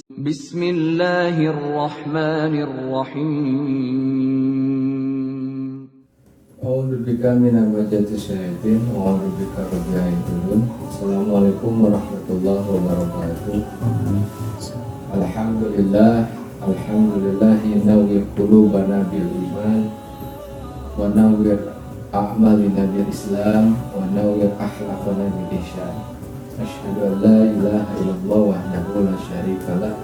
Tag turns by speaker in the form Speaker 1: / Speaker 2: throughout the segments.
Speaker 1: Bismillahirrahmanirrahim.
Speaker 2: A'udzubika minal syaitin wa a'udzubika rabbil alamin. Assalamualaikum warahmatullahi wabarakatuh. Alhamdulillah nawwir qulubana bil iman wa nawwir a'malina bil islam wa nawwir akhlaqana bil ihsan. Asyhadu an la ilaha illallah wahdahu la syarikalah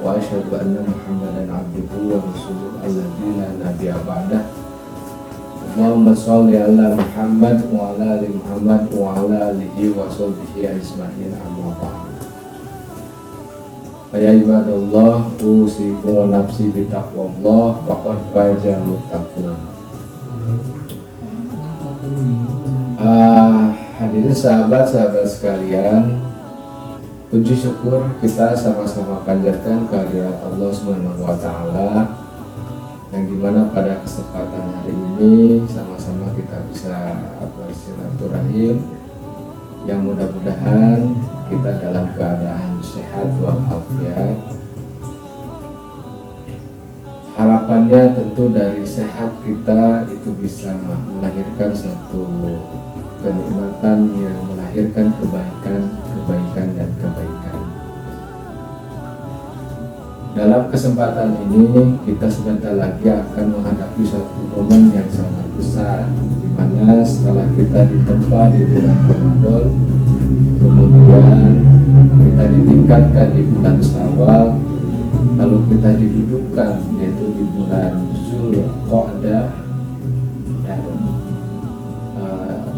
Speaker 2: wa asyhadu anna Muhammadan abduhu wa rasuluhu alladzi la nabiyya ba'dah. Allahumma sholli ala Muhammad wa ala ali Muhammad wa ala alihi wa sahbihi ajma'in, amma ba'd. Ya ibadallah, usikum wa nafsi bitaqwallah faqad fazal muttaqun. Hadirin sahabat-sahabat sekalian, puji syukur kita sama-sama panjatkan kehadirat Allah Subhanahu wa taala, yang dimana pada kesempatan hari ini sama-sama kita bisa bersilaturahim, yang mudah-mudahan kita dalam keadaan sehat walafiat. Harapannya tentu dari sehat kita itu bisa melahirkan satu kenikmatan yang melahirkan kebaikan dan kebaikan. Dalam kesempatan ini kita sebentar lagi akan menghadapi suatu momen yang sangat besar, di mana setelah kita ditempa di bulan Ramadan, kemudian kita ditingkatkan di bulan Syawal, lalu kita didudukkan yaitu di bulan Zulqa'dah, dan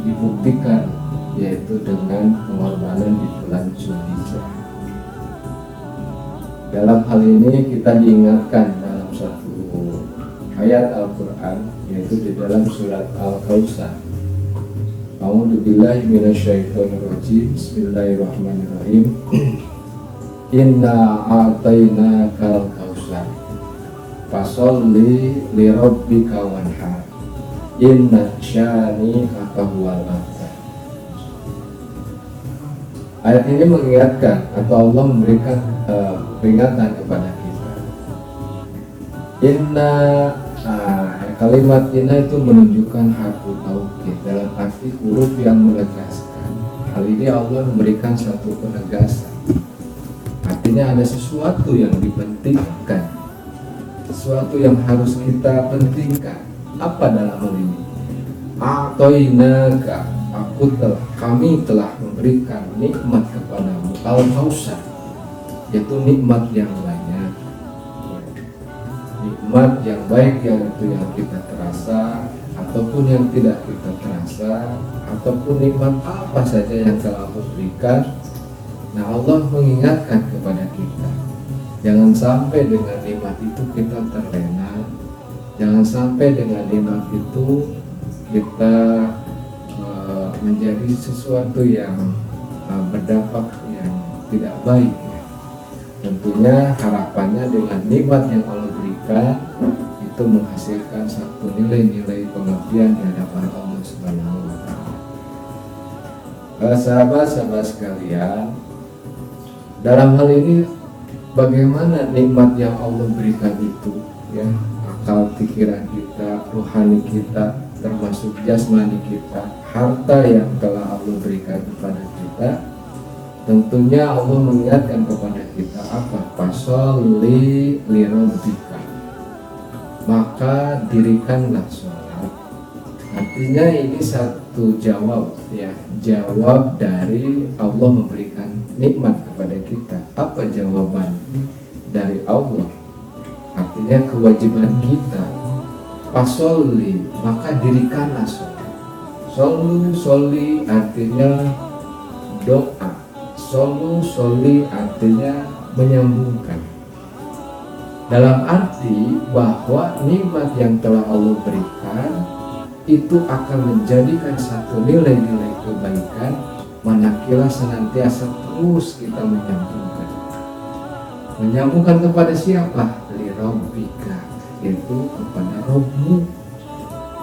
Speaker 2: dibuktikan yaitu dengan pengorbanan di bulan Zulhijjah. Dalam hal ini kita diingatkan dalam satu ayat Al-Quran, yaitu di dalam surat Al-Kautsar. A'udzubillahi minasyaitonirrajim. Bismillahirrahmanirrahim. Inna a'tainakal kautsar fasholli lirabbika wanhar inna syani'aka huwal abtar. Ayat ini mengingatkan atau Allah memberikan peringatan kepada kita. Inna, kalimat inna itu menunjukkan harfu taukid dalam arti huruf yang menegaskan. Hal ini Allah memberikan satu penegasan. Artinya ada sesuatu yang dipentingkan, sesuatu yang harus kita pentingkan. Apa dalam hal ini? A'tainaka, kami telah memberikan nikmat kepadamu al-kautsar, yaitu nikmat yang banyak, nikmat yang baik, yang itu yang kita terasa ataupun yang tidak kita terasa, ataupun nikmat apa saja yang telah Allah berikan. Nah, Allah mengingatkan kepada kita, jangan sampai dengan nikmat itu kita terlena, jangan sampai dengan nikmat itu kita menjadi sesuatu yang berdampak yang tidak baik. Tentunya harapannya dengan nikmat yang Allah berikan itu menghasilkan satu nilai-nilai pengabdian di hadapan Allah Subhanahu wa taala. Sahabat-sahabat sekalian, dalam hal ini bagaimana nikmat yang Allah berikan itu, ya, akal pikiran kita, rohani kita, termasuk jasmani kita, harta yang telah Allah berikan kepada kita. Tentunya Allah mengingatkan kepada kita apa? Fasholli lirabbika, maka dirikanlah sholat. Artinya ini satu jawab, ya, jawab dari Allah memberikan nikmat kepada kita. Apa jawaban dari Allah? Artinya kewajiban kita. Fasholli, maka dirikanlah sholat. Sholli artinya doa. Sholli artinya menyambungkan. Dalam arti bahwa nikmat yang telah Allah berikan itu akan menjadikan satu nilai-nilai kebaikan manakala senantiasa terus kita menyambungkan. Menyambungkan kepada siapa? Lirabbika, yaitu kepada Rabbmu,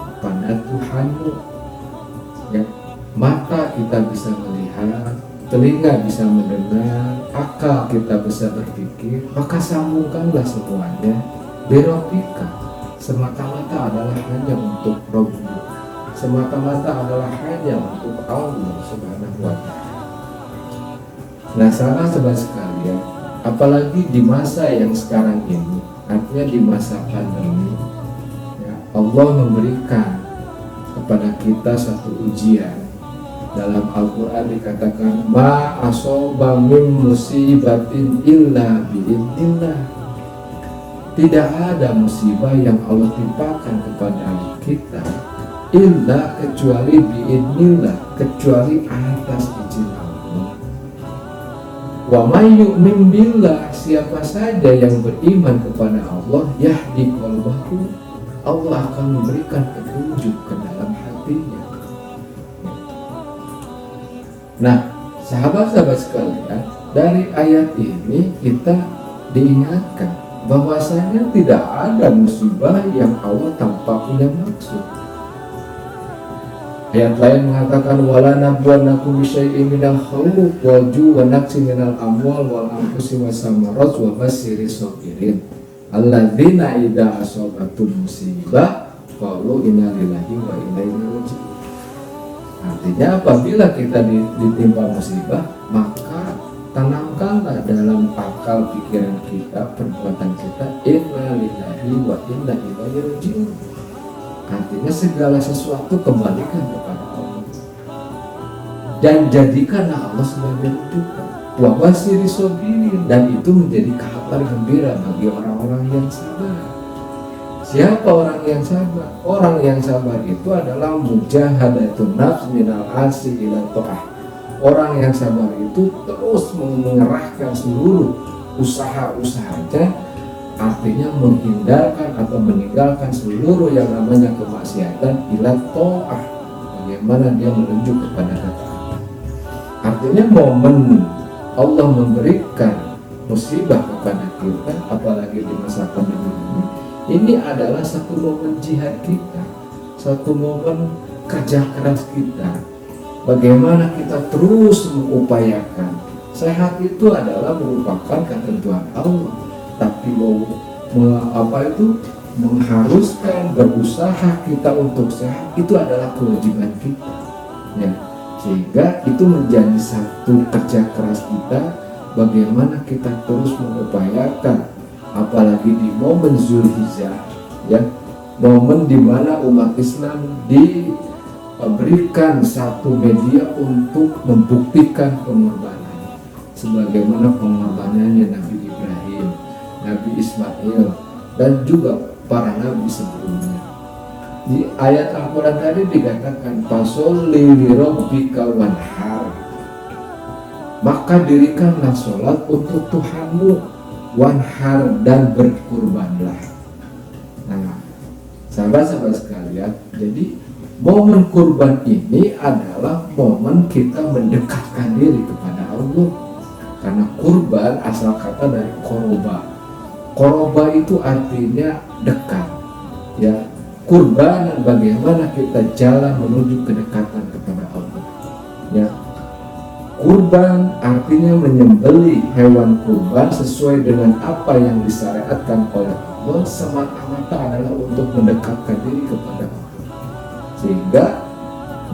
Speaker 2: kepada Tuhanmu. Ya, mata kita bisa melihat, telinga bisa mendengar, akal kita bisa berpikir, maka sambungkanlah semuanya birobika. Semata-mata adalah hanya untuk Rabbu, semata-mata adalah hanya untuk Allah Subhanahu wa Ta'ala. Nah, sahabat-sahabat sekalian, apalagi di masa yang sekarang ini, artinya di masa pandemi, ya, Allah memberikan kepada kita satu ujian. Dalam Al-Quran dikatakan, ma asoba min musibatin illa bi'idnillah. Tidak ada musibah yang Allah timpakan kepada kita illa kecuali bi'idnillah, kecuali atas izin Allah. Wa may yu'min billah, siapa saja yang beriman kepada Allah, yahdi qalbahu, Allah akan memberikan petunjuk ke dalam hatinya. Nah, sahabat-sahabat sekalian, dari ayat ini kita diingatkan bahwasanya tidak ada musibah yang Allah tanpa punya maksud. Ayat lain mengatakan, wala nabluwannakum bisyai'in minal khawfi wal ju'i wa naqsin minal amwal wal anfusi was samarat wa basyirish shabirin alladzina idza asabatum musibah qalu inna lillahi wa inna ilaihi raji'un. Artinya apabila kita ditimpa musibah, maka tanamkanlah dalam akal pikiran kita, perbuatan kita, inna lillahi wa inna ilaihi raji'un. Artinya segala sesuatu kembalikan kepada Allah dan jadikanlah Allah sebagai rujukan. Wa basyirish shabirin, dan itu menjadi kabar gembira bagi orang-orang yang sabar. Siapa orang yang sabar? Orang yang sabar itu adalah mujahadatun nafs minal asi ila ta'ah. Orang yang sabar itu terus mengerahkan seluruh usaha-usahanya, artinya menghindarkan atau meninggalkan seluruh yang namanya kemaksiatan ila ta'ah. Bagaimana dia menuju kepada ketaatan. Artinya momen Allah memberikan musibah kepada kita, apalagi di masa pandemi ini adalah satu momen jihad kita, satu momen kerja keras kita. Bagaimana kita terus mengupayakan. Sehat itu adalah merupakan ketentuan Allah, tapi mengharuskan berusaha kita untuk sehat itu adalah kewajiban kita. Ya, sehingga itu menjadi satu kerja keras kita. Bagaimana kita terus mengupayakan, apalagi di momen Zulhijjah, ya, momen di mana umat Islam diberikan satu media untuk membuktikan pengorbanan, sebagaimana pengorbanannya Nabi Ibrahim, Nabi Ismail, dan juga para nabi sebelumnya. Di ayat Al-Quran tadi dikatakan, fasholli li rabbika wanhar, maka dirikanlah sholat untuk Tuhanmu, wanhar, dan berkurbanlah. Nah, sahabat-sahabat sekalian, jadi momen kurban ini adalah momen kita mendekatkan diri kepada Allah. Karena kurban asal kata dari koroba. Koroba itu artinya dekat. Ya, kurban bagaimana kita jalan menuju kedekatan kepada Allah. Ya, kurban artinya menyembelih hewan kurban sesuai dengan apa yang disyariatkan oleh Allah, semata-mata adalah untuk mendekatkan diri kepada Allah. Sehingga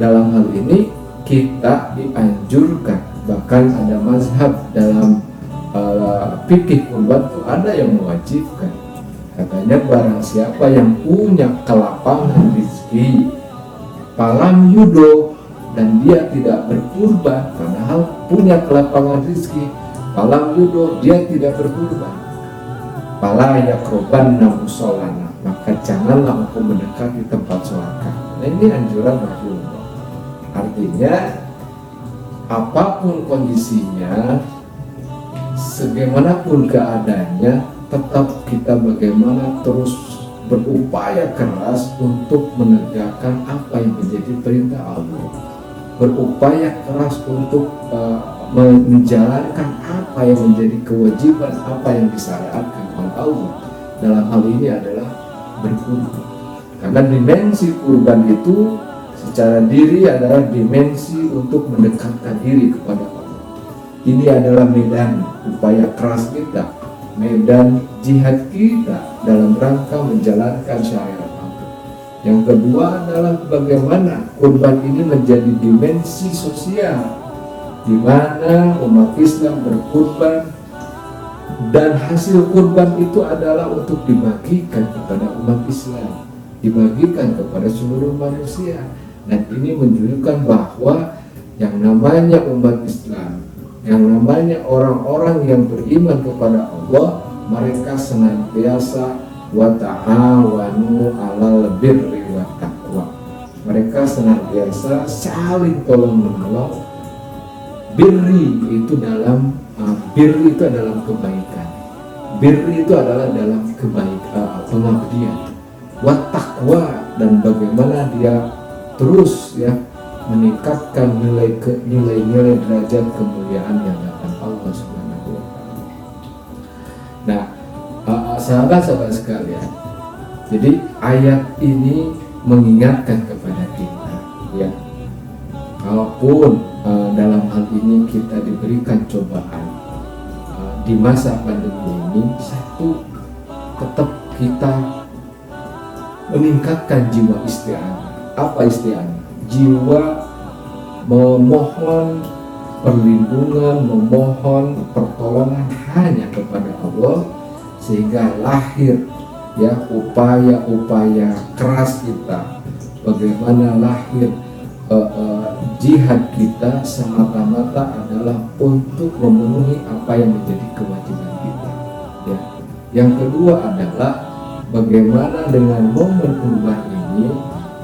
Speaker 2: dalam hal ini kita dianjurkan, bahkan ada mazhab dalam fikih kurban itu ada yang mewajibkan. Katanya barang siapa yang punya kelapangan rezeki, palam yudo, dan dia tidak berkurban, padahal punya kelapangan rezeki, palam yudo, dia tidak berkurban, pala yakrobanna musolana, maka janganlah aku mendekati tempat sholat kami. Nah, ini anjuran Rasulullah. Artinya apapun kondisinya, bagaimanapun keadaannya, tetap kita bagaimana terus berupaya keras untuk menegakkan apa yang menjadi perintah Allah, berupaya keras untuk menjalankan apa yang menjadi kewajiban, apa yang disyariatkan oleh Allah. Dalam hal ini adalah berkurban, karena dimensi kurban itu secara diri adalah dimensi untuk mendekatkan diri kepada Allah. Ini adalah medan upaya keras kita, medan jihad kita dalam rangka menjalankan syariat Allah. Yang kedua adalah bagaimana kurban ini menjadi dimensi sosial, di mana umat Islam berkurban dan hasil kurban itu adalah untuk dibagikan kepada umat Islam, dibagikan kepada seluruh manusia. Dan ini menunjukkan bahwa yang namanya umat Islam, yang namanya orang-orang yang beriman kepada Allah, mereka senantiasa wa ta'awanu 'alal birri wat taqwa. Mereka senantiasa saling tolong menolong. Birri itu adalah kebaikan. Birri itu adalah dalam kebaikan, pengabdian. Wat taqwa, dan bagaimana dia terus meningkatkan nilai-nilai derajat kemuliaan yang datang Allah Subhanahu wa taala. Nah, sahabat-sahabat sekalian, jadi ayat ini mengingatkan kepada kita, ya, kalaupun dalam hal ini kita diberikan cobaan di masa pandemi ini, satu, tetap kita meningkatkan jiwa isti'anah. Apa isti'anah? Jiwa memohon perlindungan, memohon pertolongan hanya kepada Allah, sehingga lahir upaya-upaya keras kita, bagaimana lahir jihad kita semata-mata adalah untuk memenuhi apa yang menjadi kewajiban kita, ya. Yang kedua adalah bagaimana dengan momen kurban ini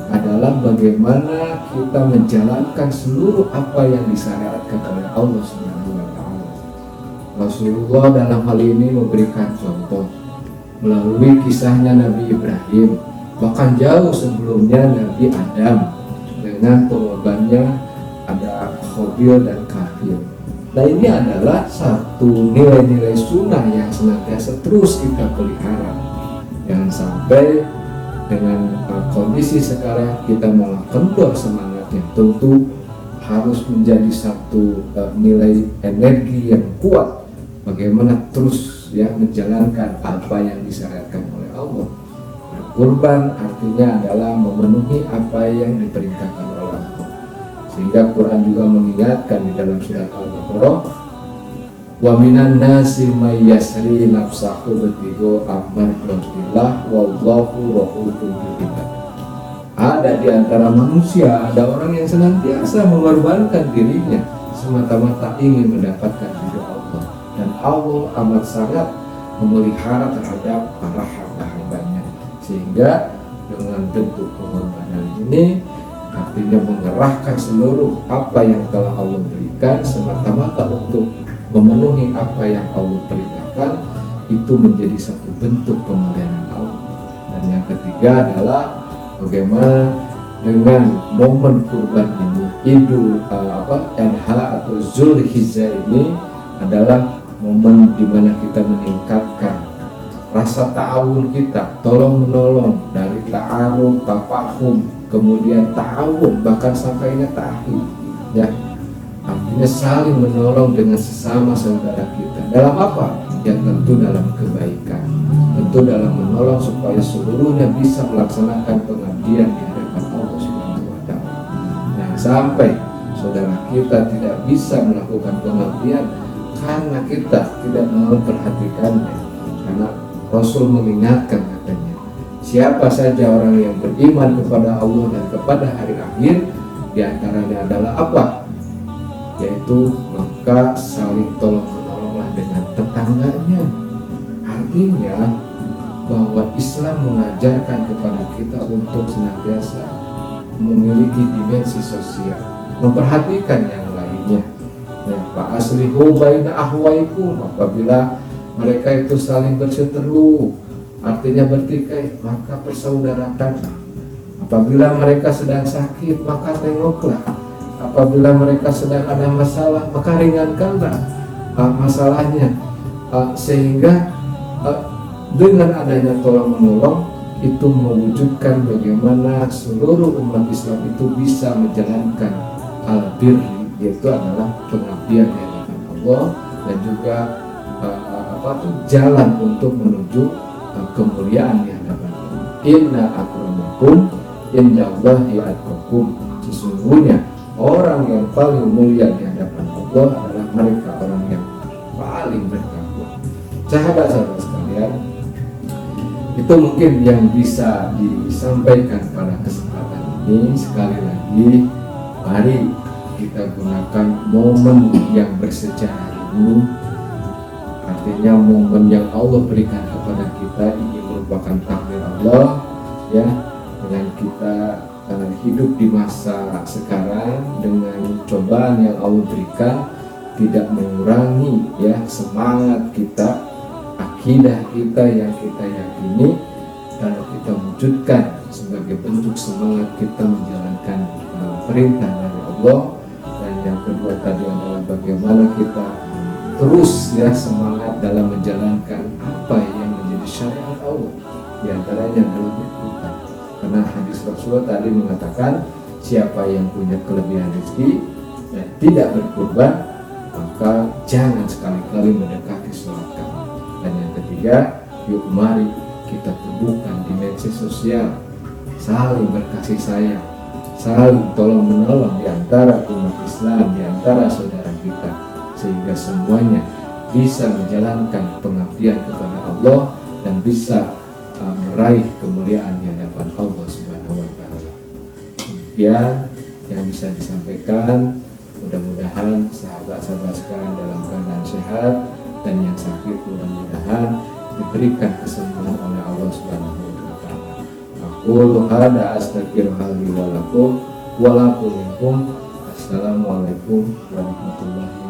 Speaker 2: adalah bagaimana kita menjalankan seluruh apa yang disyariatkan oleh Allah Subhanahu wa taala. Rasulullah dalam hal ini memberikan contoh melalui kisahnya Nabi Ibrahim, bahkan jauh sebelumnya Nabi Adam dengan pengorbanannya ada Khabil dan Kafir. Nah, ini adalah satu nilai-nilai sunnah yang senantiasa terus kita pelihara. Jangan sampai dengan kondisi sekarang kita malah kendor semangatnya. Tentu harus menjadi satu nilai energi yang kuat bagaimana terus menjalankan apa yang disyariatkan oleh Allah. Kurban artinya adalah memenuhi apa yang diperintahkan oleh Allah. Sehingga Quran juga mengingatkan di dalam surat Al-Baqarah, wa minan nasi may yasri nafsahu batigo ammartillah wallahu rahufun bil ibad. Ada di antara manusia, ada orang yang senantiasa mengorbankan dirinya semata-mata ingin mendapatkan ridha Allah, dan Allah amat sangat memelihara terhadap para hamba-hambanya. Sehingga dengan bentuk pengorbanan ini artinya mengerahkan seluruh apa yang telah Allah berikan semata-mata untuk memenuhi apa yang Allah perintahkan, itu menjadi satu bentuk pemulihan Allah. Dan yang ketiga adalah bagaimana dengan momen kurban ini, Idul Adha atau Zulhijjah ini adalah momen di mana kita meningkatkan rasa ta'awun kita, tolong menolong, dari ta'aruf, tafahum, kemudian ta'awun, bahkan sampainya ta'hid, ya. Artinya saling menolong dengan sesama saudara kita. Dalam apa? Ya tentu dalam kebaikan, tentu dalam menolong supaya seluruhnya bisa melaksanakan pengabdian di hadapan Allah Subhanahu wa taala. Nah, sampai saudara kita tidak bisa melakukan pengabdian karena kita tidak memperhatikannya. Karena Rasul mengingatkan, katanya, siapa saja orang yang beriman kepada Allah dan kepada hari akhir, di antaranya adalah apa? Yaitu maka saling tolong menolonglah dengan tetangganya. Artinya bahwa Islam mengajarkan kepada kita untuk senantiasa memiliki dimensi sosial, memperhatikan yang lainnya. Ya, fa aslihu baina ahwaikum, apabila mereka itu saling berseteru, artinya bertikai, maka persaudarakan. Apabila mereka sedang sakit, maka tengoklah. Apabila mereka sedang ada masalah, maka ringankanlah masalahnya. Sehingga dengan adanya tolong menolong itu mewujudkan bagaimana seluruh umat Islam itu bisa menjalankan al-birri, yaitu adalah pengabdian yang dilakukan Allah, dan juga jalan untuk menuju kemuliaan di hadapan Allah. Inna akramakum indallahi atqakum. Sesungguhnya orang yang paling mulia di hadapan Allah adalah mereka orang yang paling bertakwa. Sahabat-sahabat sekalian, itu mungkin yang bisa disampaikan pada kesempatan ini. Sekali lagi, mari kita gunakan momen yang bersejarah ini, artinya momen yang Allah berikan kepada kita ini merupakan takdir Allah, ya, dengan kita hidup di masa sekarang dengan cobaan yang Allah berikan tidak mengurangi ya semangat kita, akidah kita yang kita yakini, kalau kita wujudkan sebagai bentuk semangat kita menjalankan perintah dari Allah. Dan yang kedua tadi adalah bagaimana kita terus ya semangat dalam menjalankan apa yang menjadi syariat Allah, di antaranya adalah berkurban. Karena hadis Rasulullah tadi mengatakan siapa yang punya kelebihan rezeki dan tidak berkurban, maka jangan sekali-kali mendekati sholat kami. Dan yang ketiga, yuk mari kita tumbuhkan dimensi sosial, saling berkasih sayang, saling tolong menolong di antara umat Islam, di antara saudara kita, sehingga semuanya bisa menjalankan pengabdian kepada Allah dan bisa meraih kemuliaan di hadapan Allah Subhanahu wa taala. Demikian yang bisa disampaikan. Mudah-mudahan sahabat-sahabat sekalian dalam keadaan sehat, dan yang sakit mudah-mudahan diberikan kesembuhan oleh Allah Subhanahu wa taala. Aqulu hadza astaghfirullah li wa lakum wa lakum. Assalamualaikum warahmatullahi wabarakatuh.